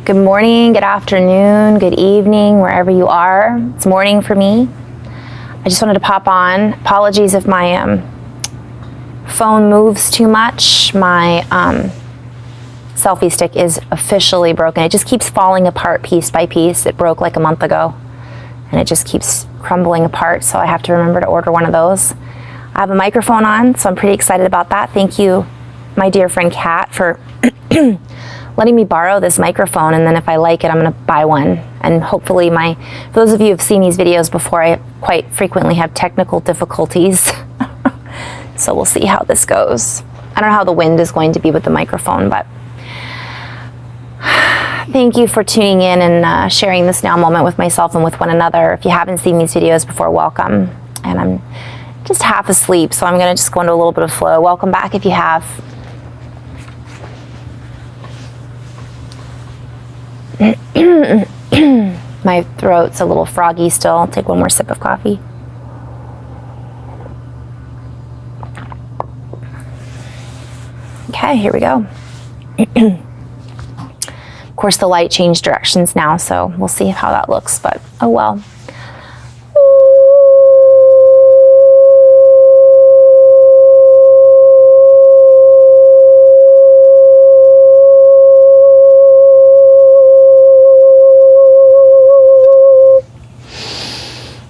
Good morning, good afternoon, good evening, wherever you are. It's morning for me. I just wanted to pop on. Apologies if my phone moves too much. My selfie stick is officially broken. It just keeps falling apart piece by piece. It broke like a month ago, and it just keeps crumbling apart, so I have to remember to order one of those. I have a microphone on, so I'm pretty excited about that. Thank you, my dear friend Kat, for letting me borrow this microphone, and then if I like it, I'm gonna buy one. And hopefully for those of you who've seen these videos before, I quite frequently have technical difficulties. So we'll see how this goes. I don't know how the wind is going to be with the microphone, but thank you for tuning in and sharing this now moment with myself and with one another. If you haven't seen these videos before, welcome. And I'm just half asleep, so I'm gonna just go into a little bit of flow. Welcome back if you have. My throat's a little froggy still. I'll take one more sip of coffee. Okay, here we go. Of course, the light changed directions now, so we'll see how that looks, but oh well.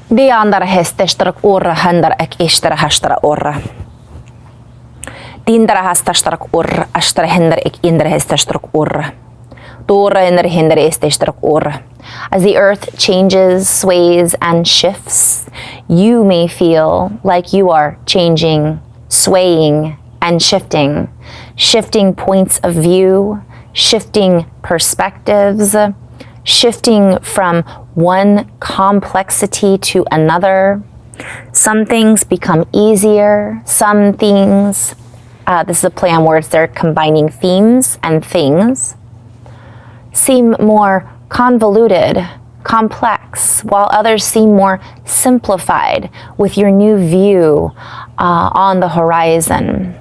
Vi andar hestestarak urra handar ek ishtara hashtara urra. Tindara hastastarak urra ashtara hinder ek indra hestestarak urra. Dora hinder estestarak urra. As the earth changes, sways, and shifts, you may feel like you are changing, swaying, and shifting. Shifting points of view, shifting perspectives, shifting from one complexity to another. Some things become easier. Some things, this is a play on words, they're combining themes and things, seem more convoluted, complex, while others seem more simplified with your new view on the horizon.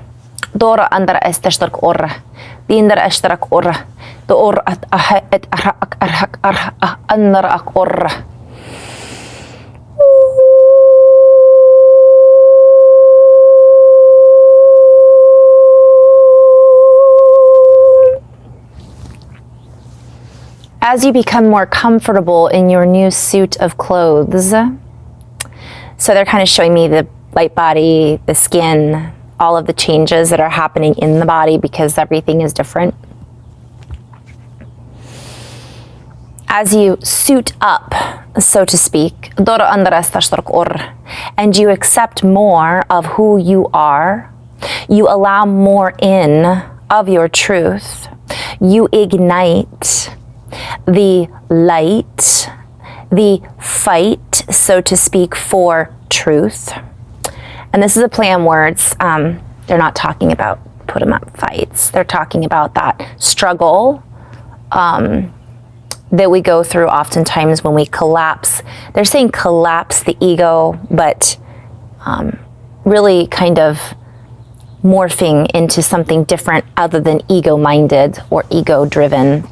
Dora andra esteshtark orra. Dindar eshtarak orra. The orra et arhak anrak orra. As you become more comfortable in your new suit of clothes, so they're kind of showing me the light body, the skin, all of the changes that are happening in the body because everything is different. As you suit up, so to speak, and you accept more of who you are, you allow more in of your truth, you ignite the light, the fight, so to speak, for truth. And this is a play on words. They're not talking about put 'em up fights. They're talking about that struggle that we go through oftentimes when we collapse. They're saying collapse the ego, but really kind of morphing into something different other than ego-minded or ego-driven.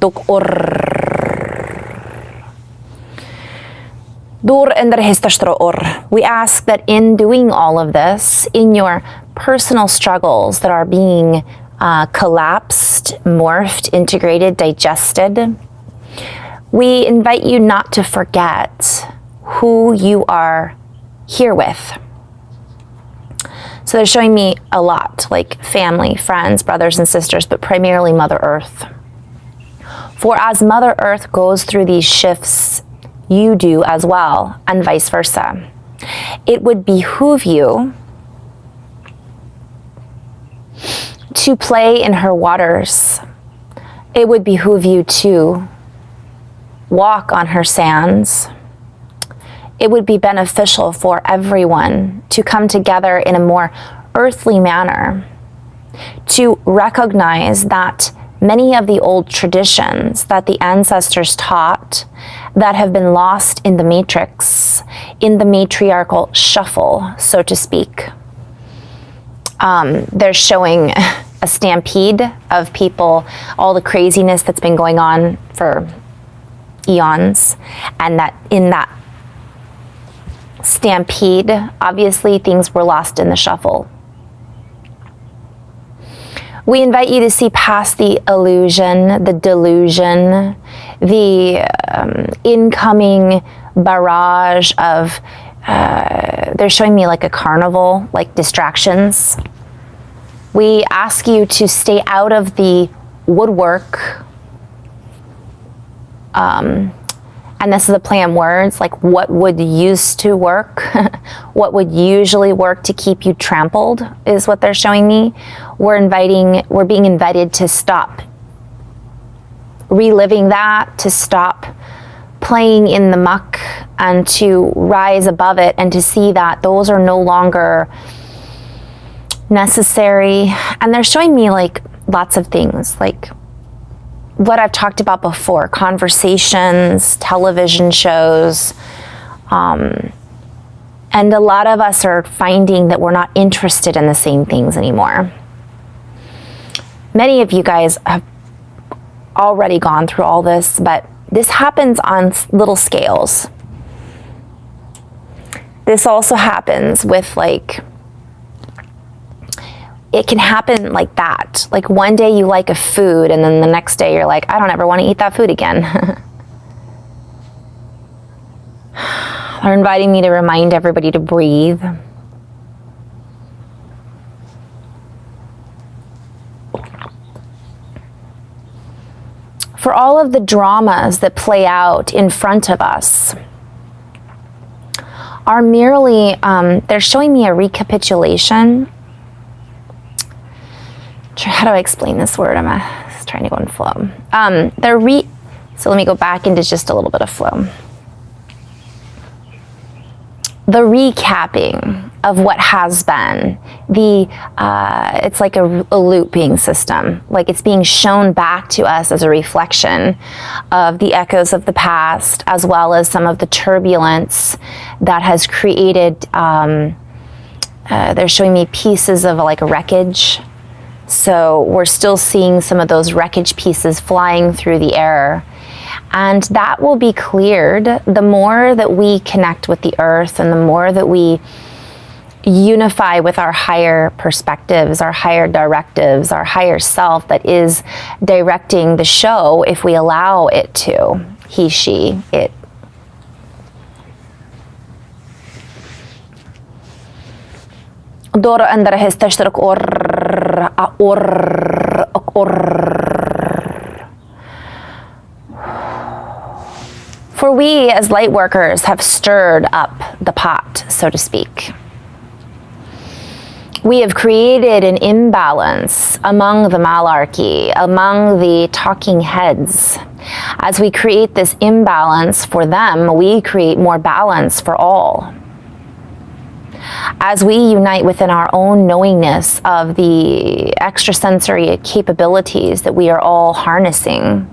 We ask that in doing all of this, in your personal struggles that are being collapsed, morphed, integrated, digested, we invite you not to forget who you are here with. So they're showing me a lot, like family, friends, brothers and sisters, but primarily Mother Earth. For as Mother Earth goes through these shifts, you do as well, and vice versa. It would behoove you to play in her waters. It would behoove you to walk on her sands. It would be beneficial for everyone to come together in a more earthly manner, to recognize that many of the old traditions that the ancestors taught that have been lost in the matrix, in the matriarchal shuffle, so to speak. They're showing a stampede of people, all the craziness that's been going on for eons, and that in that stampede, obviously things were lost in the shuffle. We invite you to see past the illusion, the delusion, the incoming barrage of, they're showing me like a carnival, like distractions. We ask you to stay out of the woodwork. And this is a play on words, like what would used to work, what would usually work to keep you trampled is what they're showing me. We're being invited to stop reliving that, to stop playing in the muck, and to rise above it, and to see that those are no longer necessary. And they're showing me like lots of things, like what I've talked about before, conversations, television shows, and a lot of us are finding that we're not interested in the same things anymore. Many of you guys have already gone through all this, but this happens on little scales. This also happens with like, it can happen like that. Like one day you like a food and then the next day you're like, I don't ever want to eat that food again. They're inviting me to remind everybody to breathe. For all of the dramas that play out in front of us are merely, they're showing me a recapitulation. How do I explain this word? I'm trying to go in flow. So let me go back into just a little bit of flow. The recapping of what has been, it's like a looping system. Like it's being shown back to us as a reflection of the echoes of the past, as well as some of the turbulence that has created, they're showing me pieces of like wreckage. So we're still seeing some of those wreckage pieces flying through the air. And that will be cleared the more that we connect with the earth, and the more that we unify with our higher perspectives, our higher directives, our higher self that is directing the show, if we allow it to. He, she, it. Dora andra hestashtarak For we as light workers have stirred up the pot, so to speak. We have created an imbalance among the malarkey, among the talking heads. As we create this imbalance for them, we create more balance for all. As we unite within our own knowingness of the extrasensory capabilities that we are all harnessing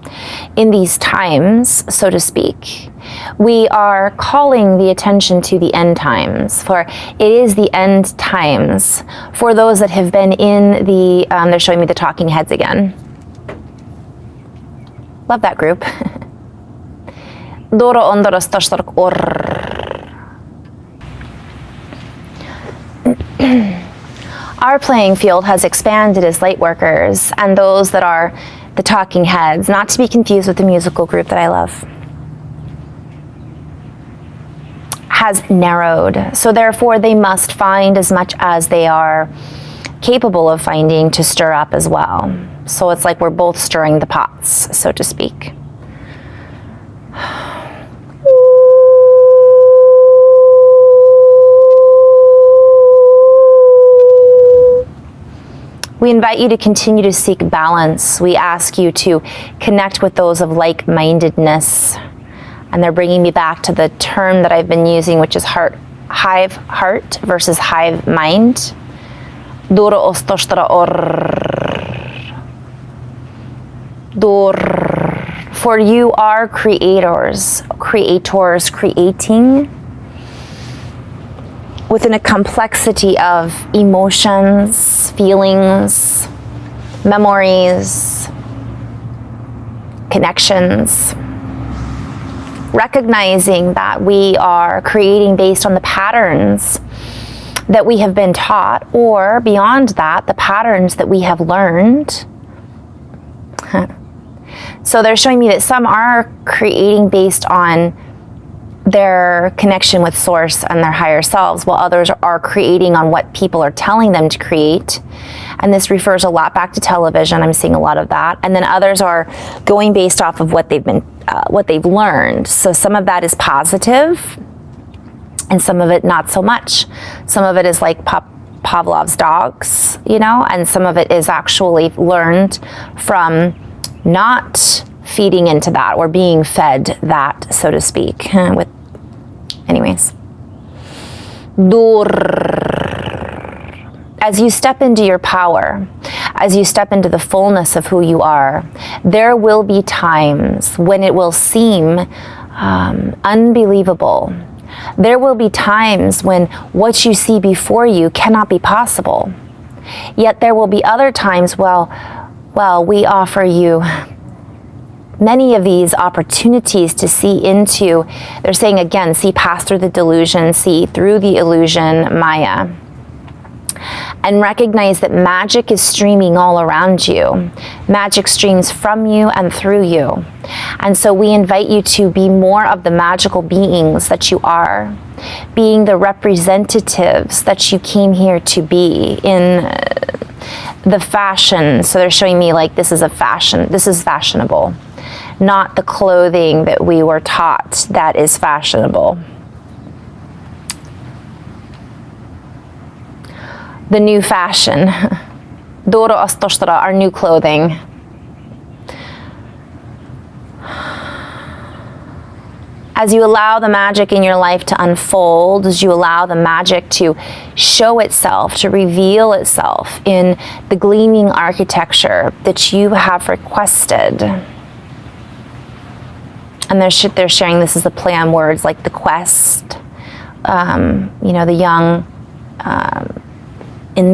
in these times, so to speak, we are calling the attention to the end times, for it is the end times for those that have been in the, they're showing me the talking heads again. Love that group. Dora ondora stashtarak Our playing field has expanded as light workers, and those that are the talking heads, not to be confused with the musical group that I love, has narrowed. So therefore they must find as much as they are capable of finding to stir up as well. So it's like we're both stirring the pots, so to speak. We invite you to continue to seek balance. We ask you to connect with those of like-mindedness. And they're bringing me back to the term that I've been using, which is hive heart versus hive mind. For you are creators, creating within a complexity of emotions, feelings, memories, connections. Recognizing that we are creating based on the patterns that we have been taught, or beyond that, the patterns that we have learned. So they're showing me that some are creating based on their connection with source and their higher selves, while others are creating on what people are telling them to create. And this refers a lot back to television. I'm seeing a lot of that. And then others are going based off of what they've learned. So some of that is positive, and some of it not so much. Some of it is like Pavlov's dogs, you know, and some of it is actually learned from not feeding into that or being fed that, so to speak. Anyways. As you step into your power, as you step into the fullness of who you are, there will be times when it will seem unbelievable. There will be times when what you see before you cannot be possible. Yet there will be other times, well, we offer you many of these opportunities to see into, they're saying again, see past through the delusion, see through the illusion, Maya. And recognize that magic is streaming all around you. Magic streams from you and through you. And so we invite you to be more of the magical beings that you are, being the representatives that you came here to be in the fashion. So they're showing me like this is fashionable, not the clothing that we were taught that is fashionable. The new fashion, our new clothing. As you allow the magic in your life to unfold, as you allow the magic to show itself, to reveal itself in the gleaming architecture that you have requested. And they're sharing this as a play on words like the quest, the young, in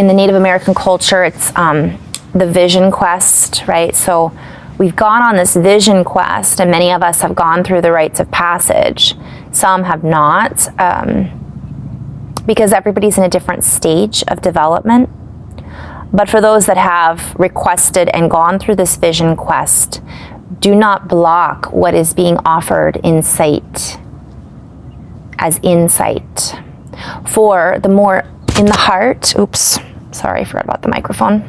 the Native American culture, it's the vision quest, right? So we've gone on this vision quest, and many of us have gone through the rites of passage. Some have not, because everybody's in a different stage of development. But for those that have requested and gone through this vision quest, do not block what is being offered in sight as insight. For the more in the heart, I forgot about the microphone.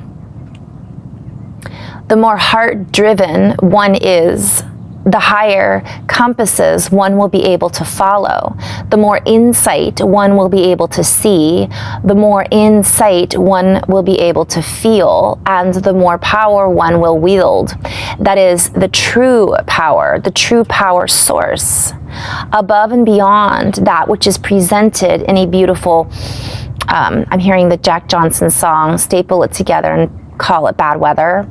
The more heart-driven one is, the higher compasses one will be able to follow. The more insight one will be able to see, the more insight one will be able to feel, and the more power one will wield. That is the true power source, above and beyond that which is presented in a beautiful, I'm hearing the Jack Johnson song, staple it together and call it bad weather.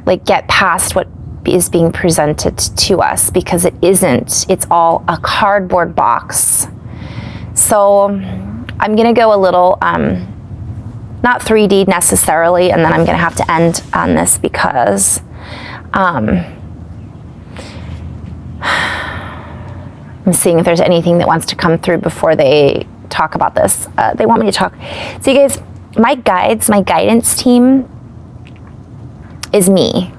Like, get past what is being presented to us, because it isn't. It's all a cardboard box. So I'm gonna go a little, not 3D necessarily, and then I'm gonna have to end on this because I'm seeing if there's anything that wants to come through before they talk about this. They want me to talk. So you guys, my guidance team is me.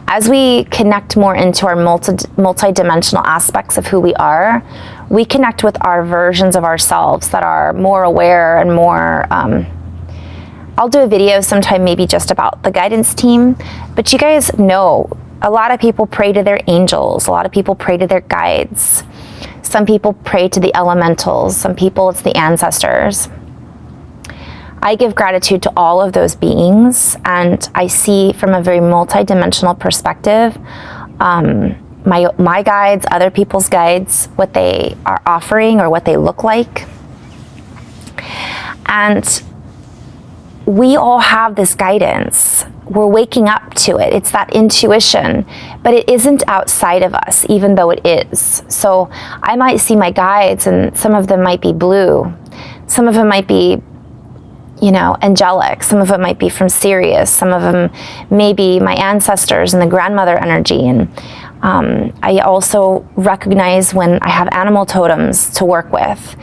As we connect more into our multidimensional aspects of who we are, we connect with our versions of ourselves that are more aware and more, I'll do a video sometime maybe just about the guidance team, but you guys know, a lot of people pray to their angels, a lot of people pray to their guides, some people pray to the elementals, some people it's the ancestors. I give gratitude to all of those beings, and I see from a very multidimensional perspective, my guides, other people's guides, what they are offering or what they look like. And we all have this guidance. We're waking up to it. It's that intuition, but it isn't outside of us, even though it is. So I might see my guides, and some of them might be blue. Some of them might be you know, angelic. Some of it might be from Sirius. Some of them may be my ancestors and the grandmother energy. And I also recognize when I have animal totems to work with.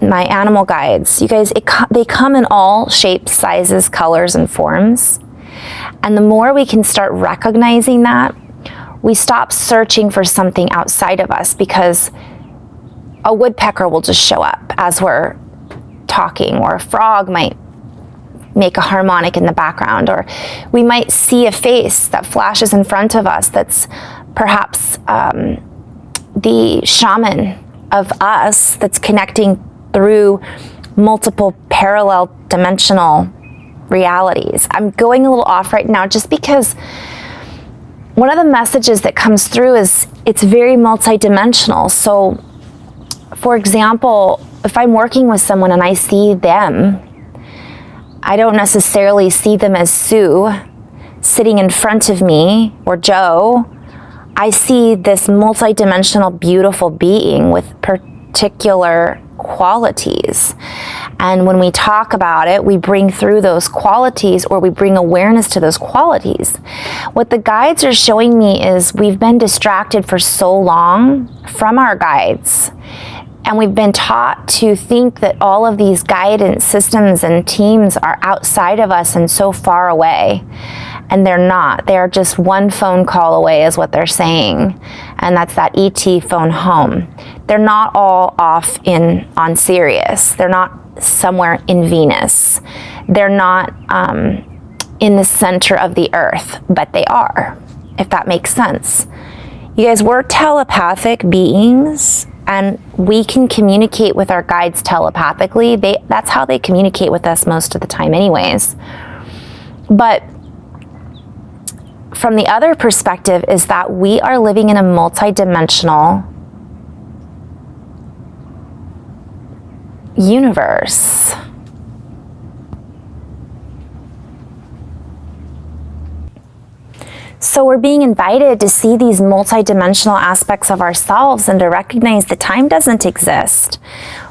My animal guides, you guys, they come in all shapes, sizes, colors, and forms. And the more we can start recognizing that, we stop searching for something outside of us, because a woodpecker will just show up as we're talking, or a frog might make a harmonic in the background, or we might see a face that flashes in front of us that's perhaps the shaman of us that's connecting through multiple parallel dimensional realities. I'm going a little off right now just because one of the messages that comes through is it's very multidimensional. So, for example, if I'm working with someone and I see them, I don't necessarily see them as Sue sitting in front of me or Joe. I see this multidimensional, beautiful being with particular qualities. And when we talk about it, we bring through those qualities, or we bring awareness to those qualities. What the guides are showing me is we've been distracted for so long from our guides. And we've been taught to think that all of these guidance systems and teams are outside of us and so far away. And they're not. They're just one phone call away is what they're saying. And that's that ET phone home. They're not all off on Sirius. They're not somewhere in Venus. They're not in the center of the earth, but they are, if that makes sense. You guys, we're telepathic beings, and we can communicate with our guides telepathically. That's how they communicate with us most of the time anyways. But from the other perspective is that we are living in a multidimensional universe. So we're being invited to see these multidimensional aspects of ourselves and to recognize that time doesn't exist.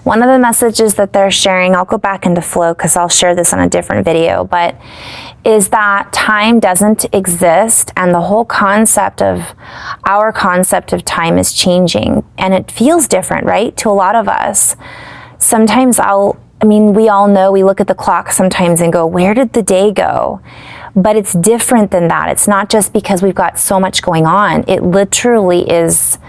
One of the messages that they're sharing, I'll go back into flow because I'll share this on a different video, but is that time doesn't exist, and the whole concept of our concept of time is changing, and it feels different, right? To a lot of us. Sometimes we all know, we look at the clock sometimes and go, where did the day go? But it's different than that. It's not just because we've got so much going on. It literally is,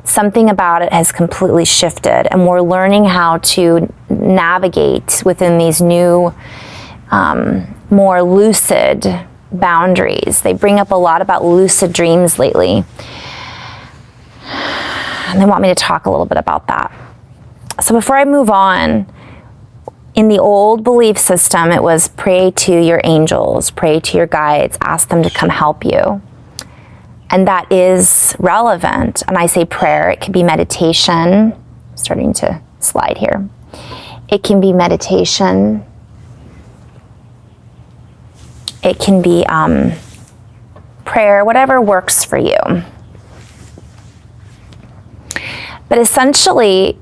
something about it has completely shifted, and we're learning how to navigate within these new, more lucid boundaries. They bring up a lot about lucid dreams lately. And they want me to talk a little bit about that. So before I move on, in the old belief system, it was pray to your angels, pray to your guides, ask them to come help you. And that is relevant. And I say prayer, it can be meditation. I'm starting to slide here. It can be meditation. It can be prayer, whatever works for you. But essentially,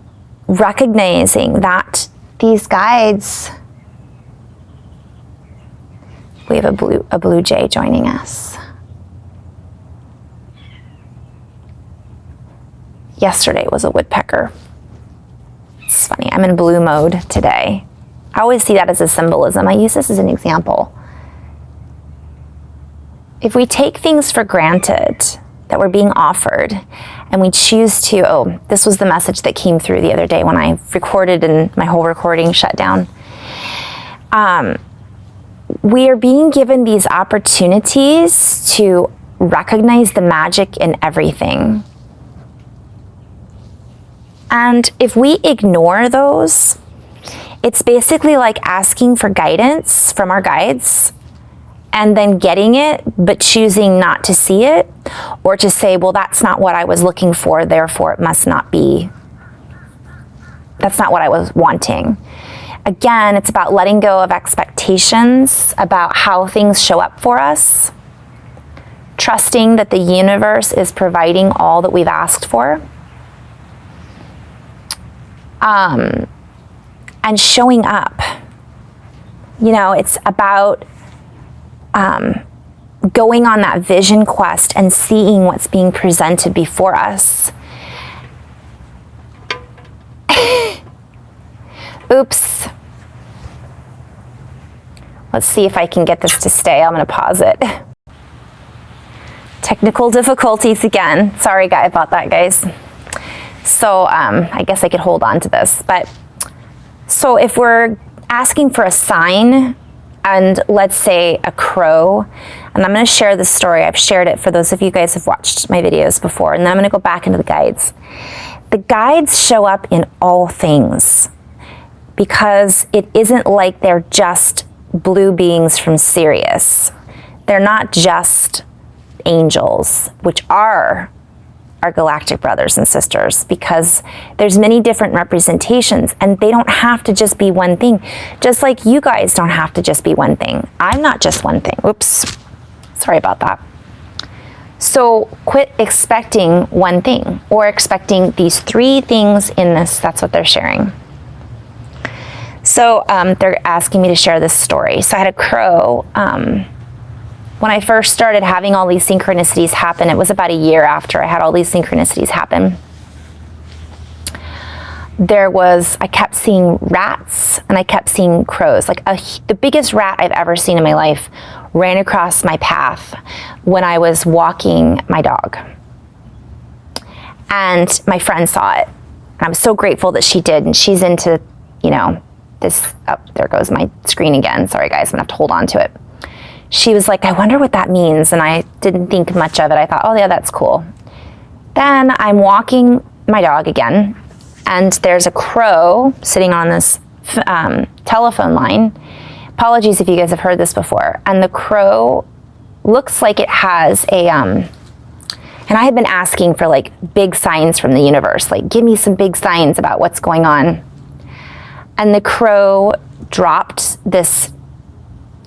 recognizing that these guides, we have a blue jay joining us. Yesterday was a woodpecker. It's funny, I'm in blue mode today. I always see that as a symbolism. I use this as an example. If we take things for granted that we're being offered, and we choose to, this was the message that came through the other day when I recorded and my whole recording shut down. We are being given these opportunities to recognize the magic in everything. And if we ignore those, it's basically like asking for guidance from our guides and then getting it, but choosing not to see it, or to say, well, that's not what I was looking for, therefore it must not be, that's not what I was wanting. Again, it's about letting go of expectations about how things show up for us, trusting that the universe is providing all that we've asked for, and showing up. You know, it's about going on that vision quest and seeing what's being presented before us. Oops. Let's see if I can get this to stay. I'm going to pause it. Technical difficulties again. Sorry about that, guys. So I guess I could hold on to this. But so if we're asking for a sign, and let's say a crow, and I'm going to share this story. I've shared it for those of you guys who've watched my videos before, and then I'm going to go back into the guides. The guides show up in all things because it isn't like they're just blue beings from Sirius. They're not just angels, which are our galactic brothers and sisters, because there's many different representations and they don't have to just be one thing. Just like you guys don't have to just be one thing. I'm not just one thing. Oops. Sorry about that. So quit expecting one thing or expecting these 3 things in this. That's what they're sharing. So they're asking me to share this story. So I had a crow. When I first started having all these synchronicities happen, it was about a year after I had all these synchronicities happen. I kept seeing rats and I kept seeing crows. Like the biggest rat I've ever seen in my life ran across my path when I was walking my dog. And my friend saw it. And I was so grateful that she did. And she's into, you know, this, oh, there goes my screen again. Sorry guys, I'm gonna have to hold on to it. She was like, I wonder what that means. And I didn't think much of it. I thought, oh yeah, that's cool. Then I'm walking my dog again, and there's a crow sitting on this telephone line. Apologies if you guys have heard this before. And the crow looks like it has a, and I had been asking for like big signs from the universe, like give me some big signs about what's going on. And the crow dropped this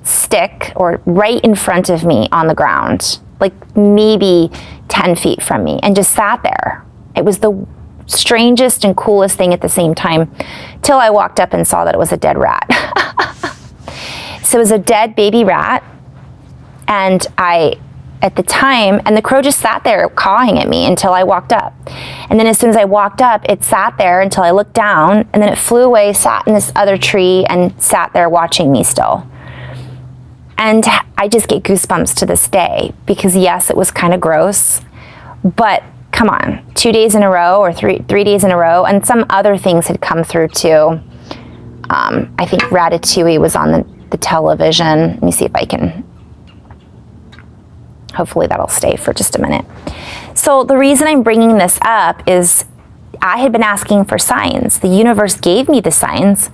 stick or right in front of me on the ground, like maybe 10 feet from me, and just sat there. It was the strangest and coolest thing at the same time, till I walked up and saw that it was a dead rat. So it was a dead baby rat, and at the time, and the crow just sat there cawing at me until I walked up. And then as soon as I walked up, it sat there until I looked down, and then it flew away, sat in this other tree, and sat there watching me still. And I just get goosebumps to this day, because yes, it was kind of gross, but come on, 2 days in a row or three days in a row, and some other things had come through too. I think Ratatouille was on the television. Let me see if I can, hopefully that'll stay for just a minute. So the reason I'm bringing this up is I had been asking for signs. The universe gave me the signs,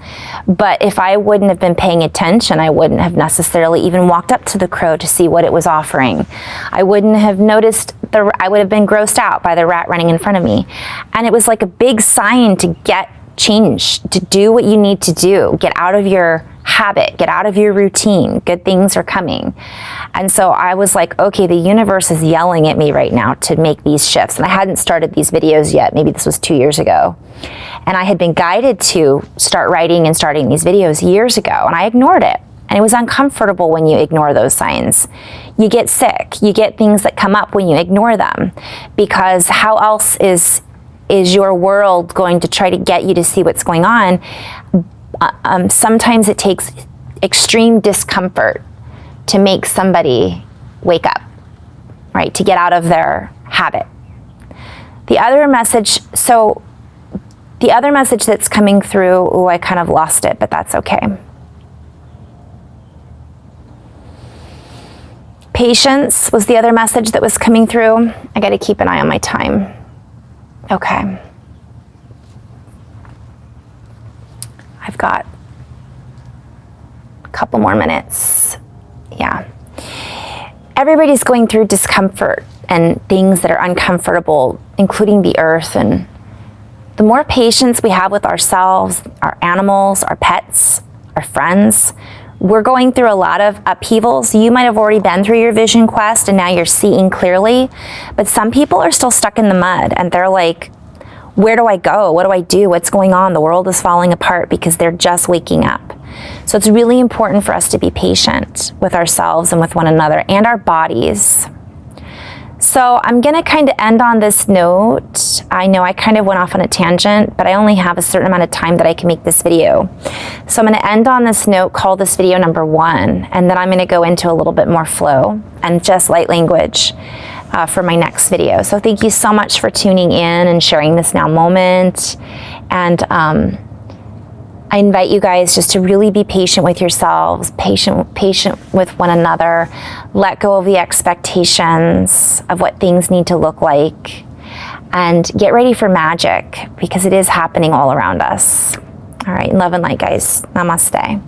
but if I wouldn't have been paying attention, I wouldn't have necessarily even walked up to the crow to see what it was offering. I wouldn't have noticed, I would have been grossed out by the rat running in front of me. And it was like a big sign to get change, to do what you need to do, get out of your habit, get out of your routine. Good things are coming. And so I was like, okay, the universe is yelling at me right now to make these shifts. And I hadn't started these videos yet. Maybe this was 2 years ago. And I had been guided to start writing and starting these videos years ago, and I ignored it. And it was uncomfortable when you ignore those signs. You get sick. You get things that come up when you ignore them, because how else is your world going to try to get you to see what's going on? Sometimes it takes extreme discomfort to make somebody wake up, right? To get out of their habit. The other message that's coming through, oh, I kind of lost it, but that's okay. Patience was the other message that was coming through. I got to keep an eye on my time. Okay. I've got a couple more minutes. Yeah. Everybody's going through discomfort and things that are uncomfortable, including the earth. And the more patience we have with ourselves, our animals, our pets, our friends, we're going through a lot of upheavals. You might have already been through your vision quest and now you're seeing clearly, but some people are still stuck in the mud and they're like, where do I go? What do I do? What's going on? The world is falling apart because they're just waking up. So it's really important for us to be patient with ourselves and with one another and our bodies. So I'm gonna kind of end on this note. I know I kind of went off on a tangent, but I only have a certain amount of time that I can make this video. So I'm gonna end on this note, call this video number 1, and then I'm gonna go into a little bit more flow and just light language for my next video. So thank you so much for tuning in and sharing this now moment. And I invite you guys just to really be patient with yourselves, patient with one another. Let go of the expectations of what things need to look like, and get ready for magic, because it is happening all around us. All right, love and light, guys. Namaste.